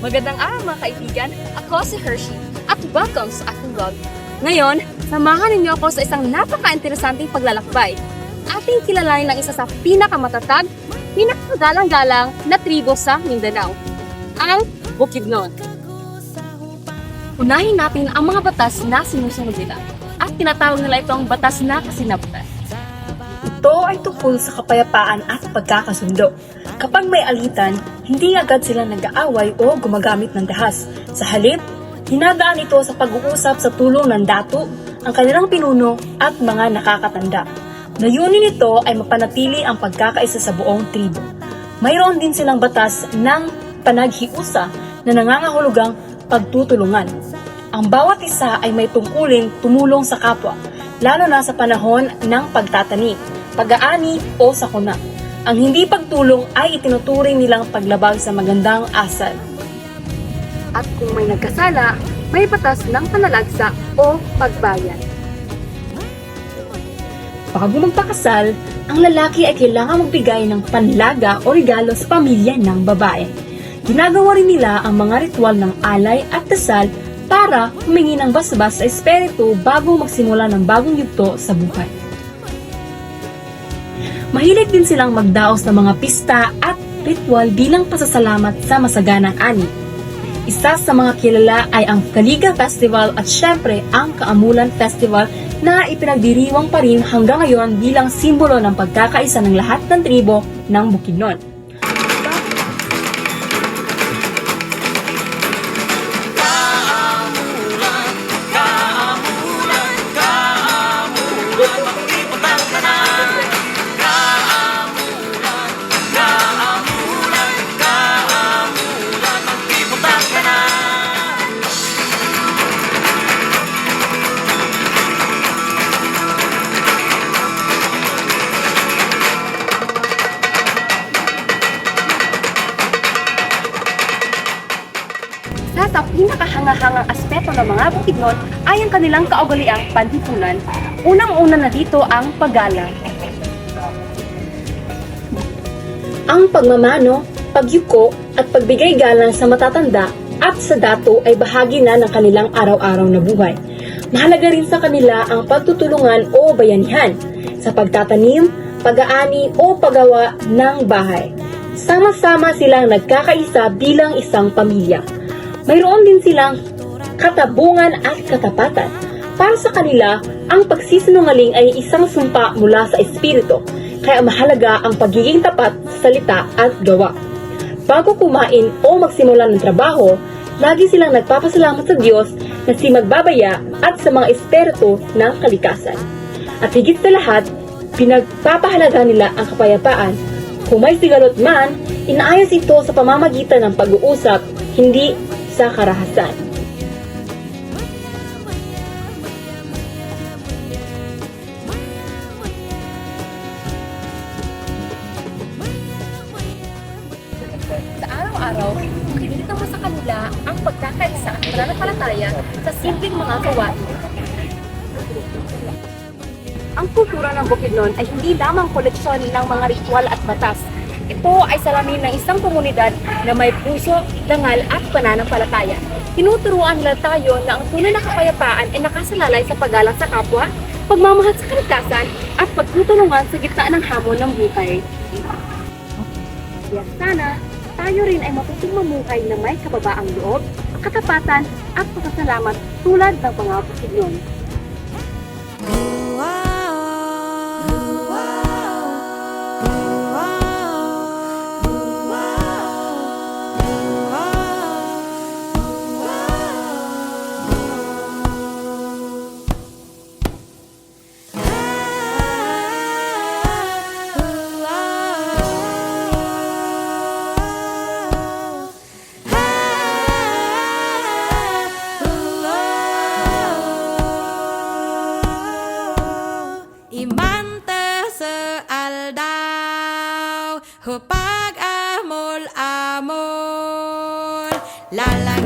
Magandang araw mga kaibigan, ako si Hershey at welcome sa aking vlog. Ngayon, samahan ninyo ako sa isang napaka-interesanting paglalakbay. Ating kilalanin ang isa sa pinakamatatag, pinakagalang-galang na tribo sa Mindanao, ang Bukidnon. Unahin natin ang mga batas na sinusunod nila at tinatawag nila itong batas na kasinabtan. Ito ay tungkol sa kapayapaan at pagkakasundo. Kapag may alitan, hindi agad sila nag-aaway o gumagamit ng dahas. Sa halip, hinadaan ito sa pag-uusap sa tulong ng dato, ang kanilang pinuno at mga nakakatanda. Layunin nito ay mapanatili ang pagkakaisa sa buong tribo. Mayroon din silang batas ng panaghiusa na nangangahulugang pagtutulungan. Ang bawat isa ay may tungkulin tumulong sa kapwa, lalo na sa panahon ng pagtatanim, pag-aani o sakuna. Ang hindi pagtulong ay itinuturing nilang paglabag sa magandang asal. At kung may nagkasala, may batas ng panalagsa o pagbayan. Bago magpakasal, ang lalaki ay kailangan magbigay ng panlaga o regalo sa pamilya ng babae. Ginagawa rin nila ang mga ritual ng alay at dasal para humingi ng basbas sa espiritu bago magsimula ng bagong yugto sa buhay. Mahilig din silang magdaos ng mga pista at ritual bilang pasasalamat sa masaganang ani. Isa sa mga kilala ay ang Kaliga Festival at syempre ang Kaamulan Festival na ipinagdiriwang pa rin hanggang ngayon bilang simbolo ng pagkakaisa ng lahat ng tribo ng Bukidnon. Sa pinakahangahangang aspeto ng mga Bukidnon ay ang kanilang kaugaliang panlipunan. Unang-una na dito ang paggalang. Ang pagmamano, pagyuko at pagbigay galang sa matatanda at sa dato ay bahagi na ng kanilang araw-araw na buhay. Mahalaga rin sa kanila ang pagtutulungan o bayanihan sa pagtatanim, pag-aani o paggawa ng bahay. Sama-sama silang nagkakaisa bilang isang pamilya. Mayroon din silang katabungan at katapatan. Para sa kanila, ang pagsisinungaling ay isang sumpa mula sa espiritu, kaya mahalaga ang pagiging tapat sa salita at gawa. Bago kumain o magsimula ng trabaho, lagi silang nagpapasalamat sa Diyos na si magbabaya at sa mga espiritu ng kalikasan. At higit sa lahat, pinagpapahalaga nila ang kapayapaan. Kung may sigalot man, inaayos ito sa pamamagitan ng pag-uusap, hindi sa karahasan. Sa araw-araw, makikita mo sa kanila ang pagkakaisa at pananampalataya sa simpleng mga gawain. Ang kultura ng Bukidnon ay hindi lamang koleksyon ng mga ritual at batas. Ito ay salamin ng isang komunidad na may puso, dangal at pananampalataya. Tinuturuan nila tayo na ang tunay na kapayapaan ay nakasalalay sa paggalang sa kapwa, pagmamahal sa kalikasan, at pagtutulungan sa gitna ng hamon ng buhay. Kaya sana, tayo rin ay matutong mamuhay na may kababaang loob, katapatan at pasasalamat tulad ng mga Bukidnon. Imante sealdaw, hupag amol-amol, lalang